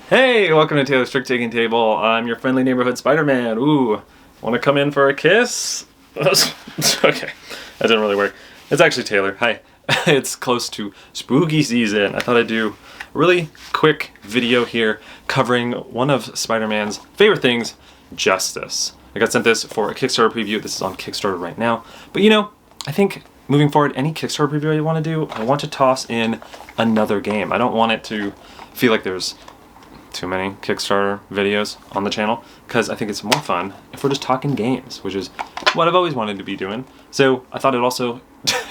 Hey, welcome to Taylor's Trick Taking Table. I'm your friendly neighborhood Spider-Man. Ooh, want to come in for a kiss? Okay, that didn't really work. It's actually Taylor. Hi. It's close to spooky season. I thought I'd do a really quick video here covering one of Spider-Man's favorite things, justice. I got sent this for a Kickstarter preview. This is on Kickstarter right now. But you know, I think moving forward, any Kickstarter preview I want to do, I want to toss in another game. I don't want it to feel like there's too many Kickstarter videos on the channel, because I think it's more fun if we're just talking games, which is what I've always wanted to be doing. So I thought I'd also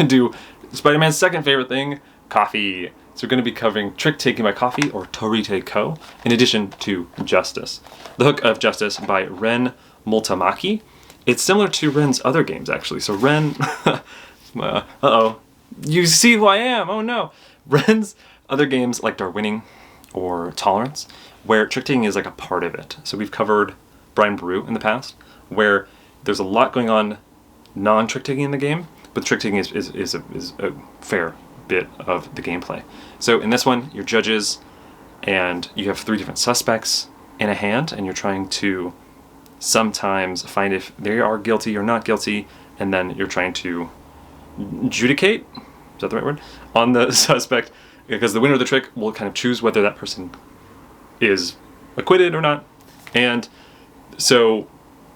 do Spider-Man's second favorite thing, coffee. So we're going to be covering Trick Taking by Coffee, or Torite Co, in addition to Justice. The Hook of Justice by Ren Multamaki. It's similar to Ren's other games, actually. So Ren, uh-oh, you see who I am, oh no. Ren's other games like Darwinning or Tolerance, where trick taking is like a part of it. So we've covered Brian Brew in the past, where there's a lot going on non-trick taking in the game, but trick taking is a fair bit of the gameplay. So in this one, you're judges, and you have 3 different suspects in a hand, and you're trying to sometimes find if they are guilty or not guilty, and then you're trying to adjudicate, is that the right word, on the suspect, because the winner of the trick will kind of choose whether that person is acquitted or not. And so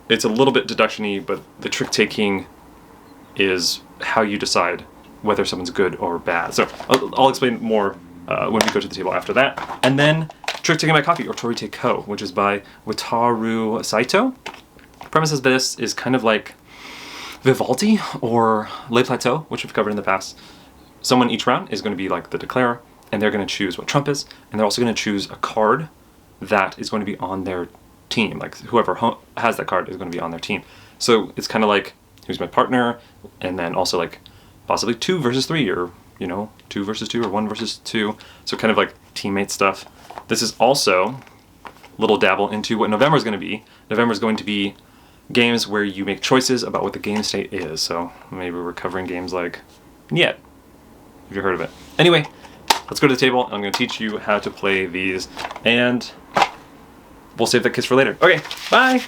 it's a little bit deduction-y, but the trick taking is how you decide whether someone's good or bad. So I'll explain more when we go to the table after that. And then Trick Taking by Coffee, or Torite Co, which is by Wataru Saito. The premise of this is kind of like Vivaldi or Le Plateau, which we've covered in the past. Someone each round is going to be like the declarer, and they're going to choose what trump is, and they're also going to choose a card that is going to be on their team. Like whoever has that card is going to be on their team. So it's kind of like, who's my partner, and then also like possibly 2 versus 3, or 2 versus 2, or 1 versus 2. So kind of like teammate stuff. This is also a little dabble into what November is going to be. November is going to be games where you make choices about what the game state is. So maybe we're covering games like Niet. Have you heard of it? Anyway, let's go to the table. I'm going to teach you how to play these, and we'll save that kiss for later. Okay, bye!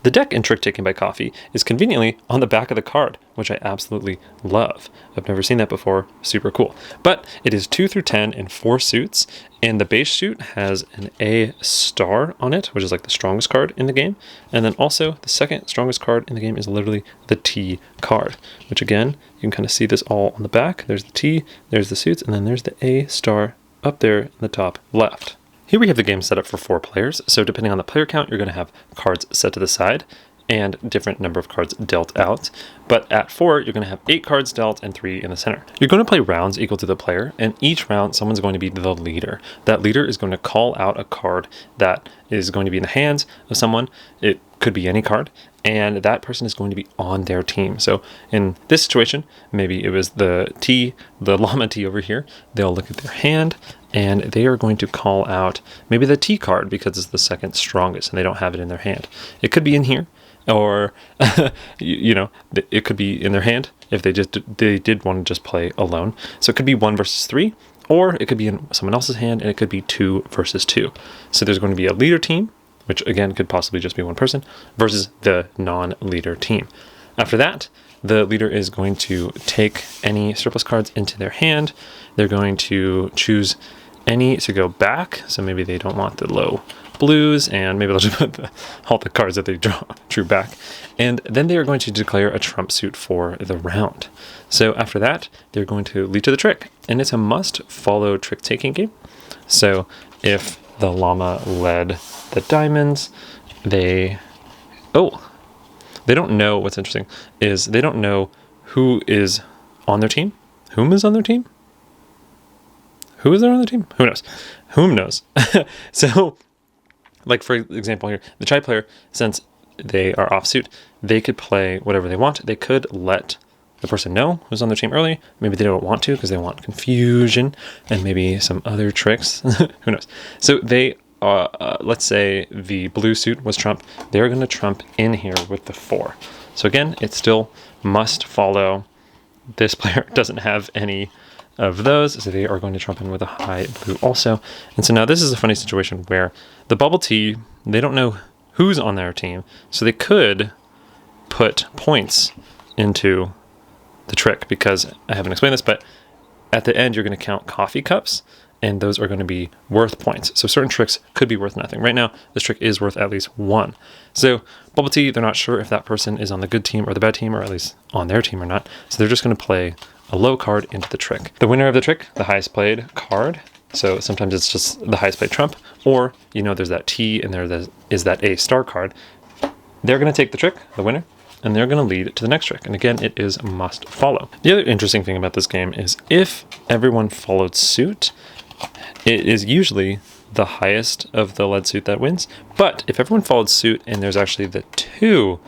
The deck in Trick Taking by Coffee is conveniently on the back of the card, which I absolutely love. I've never seen that before. Super cool. But it is 2 through 10 in 4 suits, and the base suit has an A star on it, which is like the strongest card in the game. And then also the second strongest card in the game is literally the T card, which again, you can kind of see this all on the back. There's the T, there's the suits, and then there's the A star up there in the top left. Here we have the game set up for 4 players, so depending on the player count, you're going to have cards set to the side and different number of cards dealt out. But at 4, you're going to have 8 cards dealt and 3 in the center. You're going to play rounds equal to the player, and each round someone's going to be the leader. That leader is going to call out a card that is going to be in the hands of someone. It could be any card, and that person is going to be on their team. So in this situation, maybe it was the llama T over here. They'll look at their hand, and they are going to call out maybe the T card because it's the second strongest and they don't have it in their hand. It could be in here, or it could be in their hand if they did want to just play alone. So it could be 1 versus 3, or it could be in someone else's hand, and it could be 2 versus 2. So there's going to be a leader team, which again could possibly just be one person, versus the non-leader team. After that, the leader is going to take any surplus cards into their hand. They're going to choose any to go back, so maybe they don't want the low blues, and maybe they'll just put all the cards that they drew back. And then they are going to declare a trump suit for the round. So after that, they're going to lead to the trick, and it's a must-follow trick-taking game. So if the llama led the diamonds, they don't know. What's interesting is they don't know who is on their team. Whom is on their team? Who is there on the team? Who knows? Whom knows? So, like for example here, the tri player, since they are offsuit, they could play whatever they want. They could let the person know who's on their team early. Maybe they don't want to because they want confusion and maybe some other tricks. Who knows? So they, let's say the blue suit was trump. They're going to trump in here with the 4. So again, it still must follow. This player doesn't have any of those, so they are going to trump in with a high blue also. And so now this is a funny situation where the bubble tea, they don't know who's on their team, so they could put points into the trick, because I haven't explained this, but at the end you're going to count coffee cups, and those are going to be worth points. So certain tricks could be worth nothing. Right now, this trick is worth at least 1. So bubble tea, they're not sure if that person is on the good team or the bad team, or at least on their team or not. So they're just going to play a low card into the trick. The winner of the trick, the highest played card. So sometimes it's just the highest played trump, or there's that T and there is that A star card. They're going to take the trick, the winner, and they're going to lead to the next trick. And again, it is must follow. The other interesting thing about this game is if everyone followed suit, it is usually the highest of the lead suit that wins. But if everyone followed suit and there's actually the 2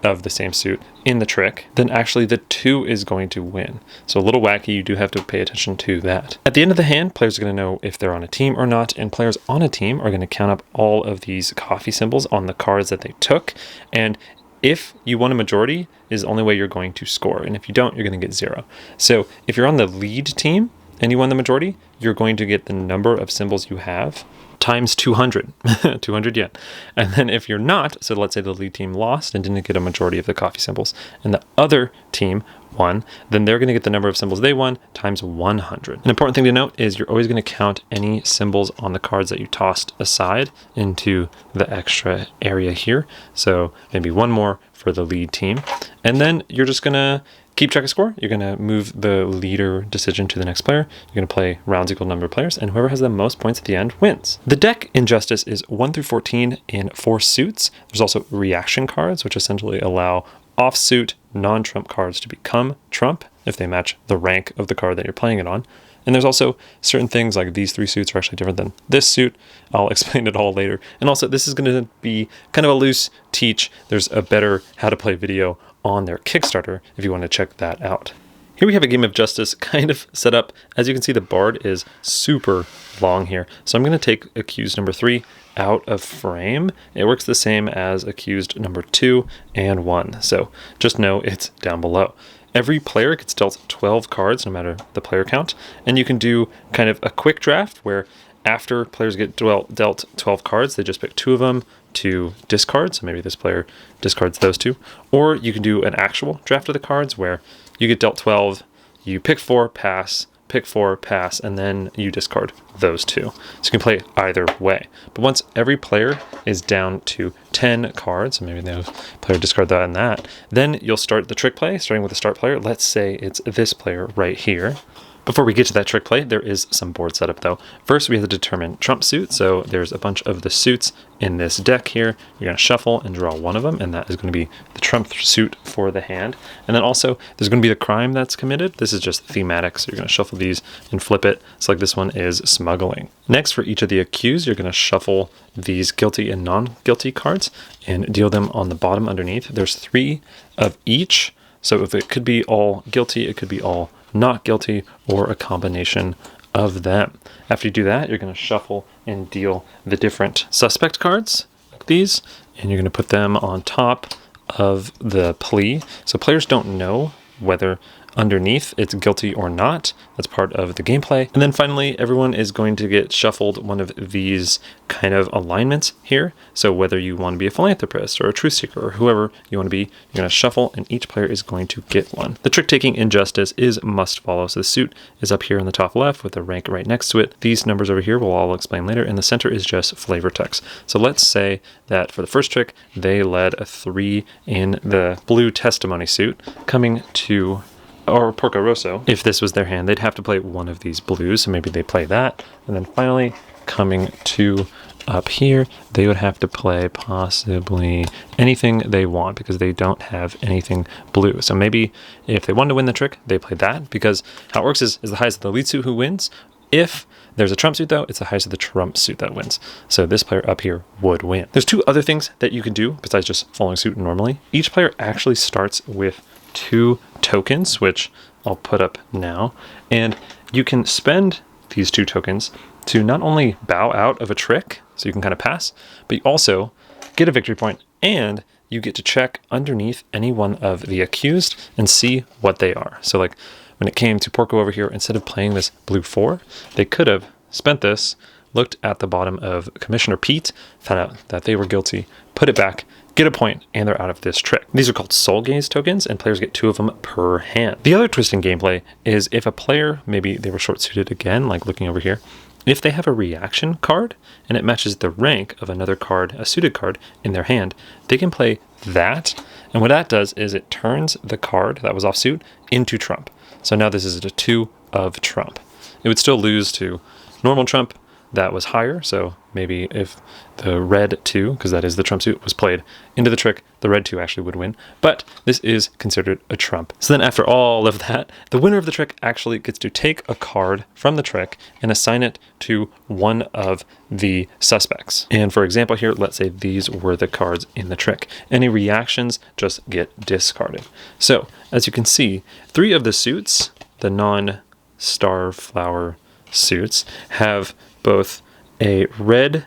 of the same suit in the trick, then actually the 2 is going to win. So a little wacky, you do have to pay attention to that. At the end of the hand, players are going to know if they're on a team or not, and players on a team are going to count up all of these coffee symbols on the cards that they took. And if you won a majority is the only way you're going to score. And if you don't, you're going to get 0. So if you're on the lead team and you won the majority, you're going to get the number of symbols you have times 200, 200 yen. And then if you're not, so let's say the lead team lost and didn't get a majority of the coffee symbols, and the other team won, then they're going to get the number of symbols they won times 100. An important thing to note is you're always going to count any symbols on the cards that you tossed aside into the extra area here. So maybe 1 more for the lead team. And then you're just going to keep track of score. You're going to move the leader decision to the next player. You're going to play rounds equal number of players, and whoever has the most points at the end wins. The deck in Justice is 1 through 14 in 4 suits. There's also reaction cards, which essentially allow off-suit non-trump cards to become trump if they match the rank of the card that you're playing it on. And there's also certain things like these 3 suits are actually different than this suit. I'll explain it all later. And also this is going to be kind of a loose teach. There's a better how to play video on their Kickstarter if you want to check that out. Here we have a game of Justice kind of set up. As you can see, the board is super long here. So I'm going to take accused number 3 out of frame. It works the same as accused number 2 and 1. So just know it's down below. Every player gets dealt 12 cards, no matter the player count. And you can do kind of a quick draft where after players get dealt 12 cards, they just pick 2 of them to discard. So maybe this player discards those 2. Or you can do an actual draft of the cards where you get dealt 12, you pick 4, pass, pick 4, pass, and then you discard those 2. So you can play either way. But once every player is down to 10 cards, so maybe the player discard that and that, then you'll start the trick play, starting with the start player. Let's say it's this player right here. Before we get to that trick play, there is some board setup though. First, we have to determine trump suit. So there's a bunch of the suits in this deck here. You're going to shuffle and draw one of them, and that is going to be the trump suit for the hand. And then also, there's going to be the crime that's committed. This is just thematic, so you're going to shuffle these and flip it. So like this one is smuggling. Next, for each of the accused, you're going to shuffle these guilty and non-guilty cards and deal them on the bottom underneath. There's 3 of each. So if it could be all guilty, it could be all not guilty, or a combination of them. After you do that, you're going to shuffle and deal the different suspect cards, like these, and you're going to put them on top of the plea. So players don't know whether underneath it's guilty or not. That's part of the gameplay. And then finally, everyone is going to get shuffled one of these kind of alignments here. So whether you want to be a philanthropist or a truth seeker or whoever you want to be, you're going to shuffle and each player is going to get one. The trick taking in Justice is must follow. So the suit is up here in the top left with the rank right next to it. These numbers over here we'll all explain later, and the center is just flavor text. So let's say that for the first trick, they led a 3 in the blue testimony suit coming to or Porco Rosso. If this was their hand, they'd have to play one of these blues, so maybe they play that. And then finally, coming to up here, they would have to play possibly anything they want because they don't have anything blue. So maybe if they wanted to win the trick, they play that, because how it works is the highest of the lead suit who wins. If there's a trump suit though, it's the highest of the trump suit that wins. So this player up here would win. There's 2 other things that you can do besides just following suit normally. Each player actually starts with 2 tokens, which I'll put up now, and you can spend these 2 tokens to not only bow out of a trick, so you can kind of pass, but you also get a victory point, and you get to check underneath any one of the accused and see what they are. So like when it came to Porco over here, instead of playing this blue 4, they could have spent this, looked at the bottom of Commissioner Pete, found out that they were guilty, put it back, get a point, and they're out of this trick. These are called Soul Gaze tokens, and players get 2 of them per hand. The other twist in gameplay is if a player, maybe they were short-suited again, like looking over here, if they have a reaction card and it matches the rank of another card, a suited card, in their hand, they can play that. And what that does is it turns the card that was off suit into trump. So now this is a 2 of trump. It would still lose to normal trump that was higher. So maybe if the red 2, because that is the trump suit, was played into the trick, the red 2 actually would win. But this is considered a trump. So then after all of that, the winner of the trick actually gets to take a card from the trick and assign it to one of the suspects. And for example here, let's say these were the cards in the trick. Any reactions just get discarded. So as you can see, 3 of the suits, the non-star flower suits, have both a red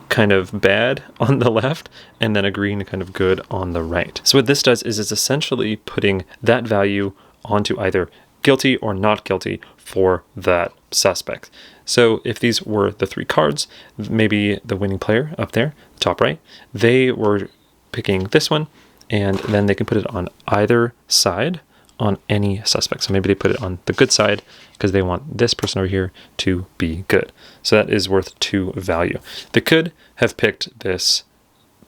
kind of bad on the left and then a green kind of good on the right. So what this does is it's essentially putting that value onto either guilty or not guilty for that suspect. So if these were the 3 cards, maybe the winning player up there, top right, they were picking this one, and then they can put it on either side on any suspect. So maybe they put it on the good side because they want this person over here to be good. So that is worth 2 value. They could have picked this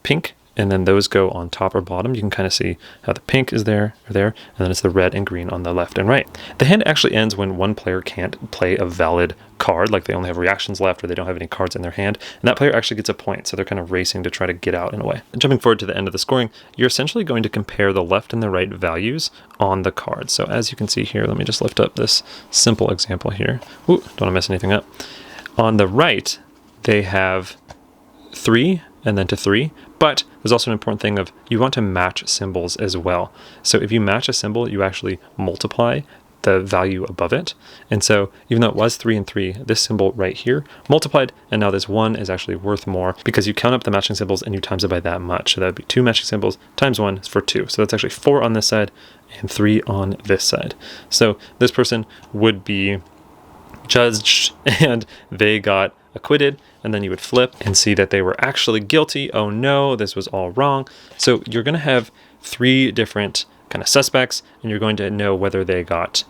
pink, and then those go on top or bottom. You can kind of see how the pink is there, or there, and then it's the red and green on the left and right. The hand actually ends when one player can't play a valid card, like they only have reactions left or they don't have any cards in their hand, and that player actually gets a point, so they're kind of racing to try to get out in a way. And jumping forward to the end of the scoring, you're essentially going to compare the left and the right values on the cards. So as you can see here, let me just lift up this simple example here. Ooh, don't want to mess anything up. On the right, they have 3 and then to 3, but there's also an important thing of you want to match symbols as well. So if you match a symbol, you actually multiply the value above it. And so even though it was 3 and 3, this symbol right here multiplied, and now this 1 is actually worth more because you count up the matching symbols and you times it by that much. So that would be 2 matching symbols times 1 is for 2. So that's actually 4 on this side and 3 on this side. So this person would be judged and they got acquitted, and then you would flip and see that they were actually guilty. Oh no, this was all wrong. So you're going to have 3 different kind of suspects, and you're going to know whether they got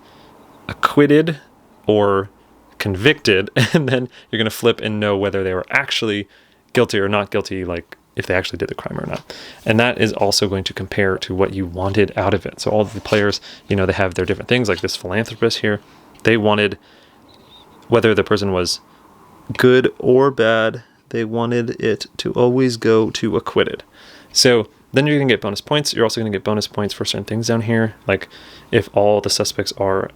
acquitted or convicted, and then you're going to flip and know whether they were actually guilty or not guilty, like if they actually did the crime or not. And that is also going to compare to what you wanted out of it. So all of the players, you know, they have their different things, like this philanthropist here. They wanted, whether the person was good or bad, they wanted it to always go to acquitted. So then you're going to get bonus points. You're also going to get bonus points for certain things down here. Like if all the suspects are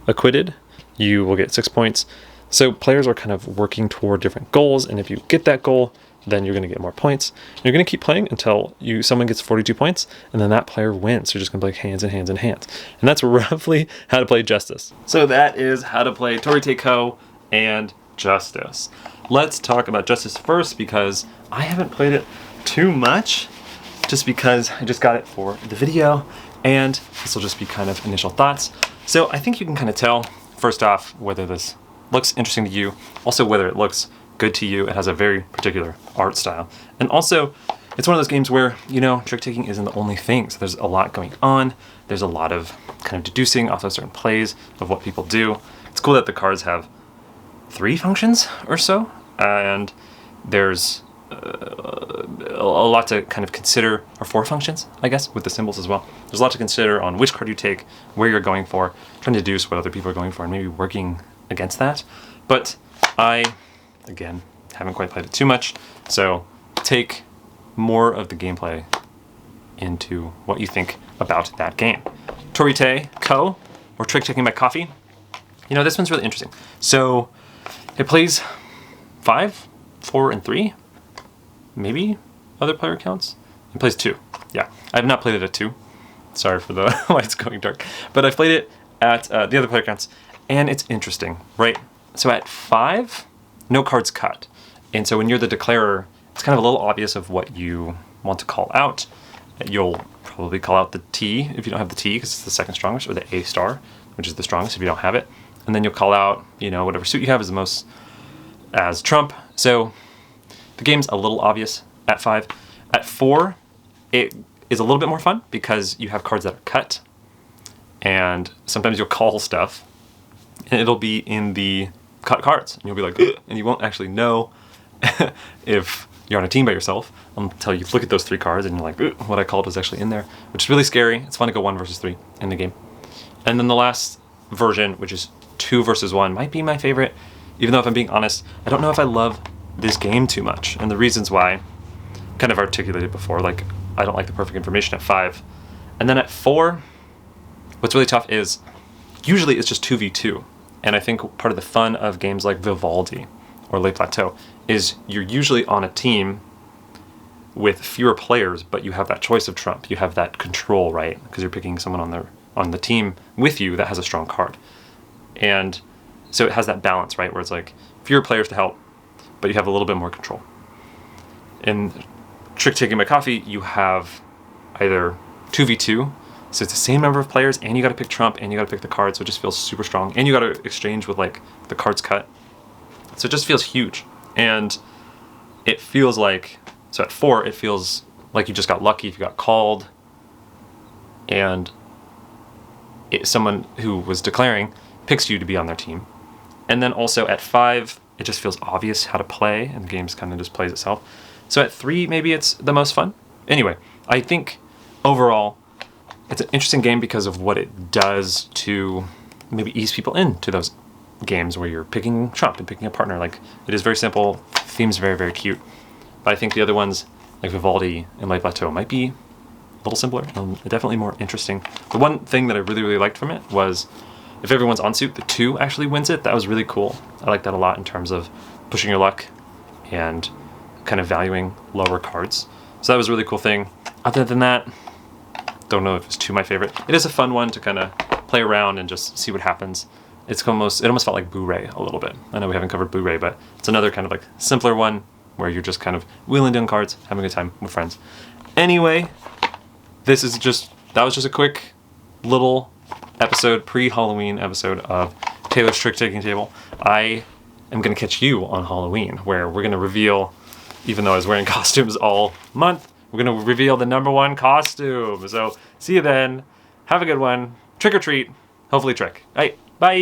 acquitted, you will get 6 points. So players are kind of working toward different goals, and if you get that goal, then you're going to get more points. You're going to keep playing until someone gets 42 points, and then that player wins. So you're just going to play hands and hands and hands. And that's roughly how to play Justice. So that is how to play Torite Co and Justice. Let's talk about Justice first, because I haven't played it too much, just because I just got it for the video, and this will just be kind of initial thoughts. So I think you can kind of tell, first off, whether this looks interesting to you, also whether it looks good to you. It has a very particular art style, and also it's one of those games where, you know, trick taking isn't the only thing. So there's a lot going on. There's a lot of kind of deducing off of certain plays of what people do. It's cool that the cards have 3 functions or so, and there's a lot to kind of consider, or 4 functions, I guess, with the symbols as well. There's a lot to consider on which card you take, where you're going for, trying to deduce what other people are going for, and maybe working against that. But I, again, haven't quite played it too much, so take more of the gameplay into what you think about that game. Torite Co, or Trick Taking by Coffee. You know, this one's really interesting. So it plays 5, 4, and 3. Maybe other player counts. It plays 2. Yeah, I have not played it at 2. Sorry for the lights going dark. But I've played it at the other player counts, and it's interesting, right? So at 5, no cards cut. And so when you're the declarer, it's kind of a little obvious of what you want to call out. You'll probably call out the T if you don't have the T, because it's the second strongest, or the A star. which is the strongest if you don't have it. And then you'll call out, you know, whatever suit you have is the most as trump. So the game's a little obvious at 5. At 4, it is a little bit more fun because you have cards that are cut, and sometimes you'll call stuff and it'll be in the cut cards and you'll be like, ugh, and you won't actually know if you're on a team by yourself until you look at those 3 cards and you're like, ugh, what I called was actually in there, which is really scary. It's fun to go 1 versus 3 in the game. And then the last version, which is 2 versus 1, might be my favorite, even though if I'm being honest, I don't know if I love this game too much. And the reasons why, kind of articulated before, like I don't like the perfect information at 5. And then at 4, what's really tough is usually it's just 2v2. And I think part of the fun of games like Vivaldi or Le Plateau is you're usually on a team with fewer players, but you have that choice of trump. You have that control, right? Because you're picking someone on the team with you that has a strong card. And so it has that balance, right? Where it's like fewer players to help, but you have a little bit more control. In Trick Taking My Coffee, you have either 2v2, so it's the same number of players, and you got to pick trump, and you got to pick the card, so it just feels super strong. And you got to exchange with like the cards cut, so it just feels huge. And it feels like, so at 4, it feels like you just got lucky if you got called, and someone who was declaring picks you to be on their team. And then also at 5, it just feels obvious how to play, and the game kind of just plays itself. So at 3, maybe it's the most fun. Anyway, I think overall, it's an interesting game because of what it does to maybe ease people into those games where you're picking trump and picking a partner. Like, it is very simple, theme's very, very cute. But I think the other ones, like Vivaldi and Le Plateau, might be a little simpler and definitely more interesting. The one thing that I really, really liked from it was if everyone's on suit, the 2 actually wins it. That was really cool. I like that a lot in terms of pushing your luck and kind of valuing lower cards. So that was a really cool thing. Other than that, don't know if it's 2 my favorite. It is a fun one to kind of play around and just see what happens. It almost felt like Blu-ray a little bit. I know we haven't covered Blu-ray, but it's another kind of like simpler one where you're just kind of wheeling down cards, having a good time with friends. Anyway, that was just a quick little episode, pre-Halloween episode of Taylor's Trick Taking Table. I am going to catch you on Halloween, where we're going to reveal, even though I was wearing costumes all month, we're going to reveal the #1 costume. So see you then. Have a good one. Trick or treat. Hopefully trick. All right.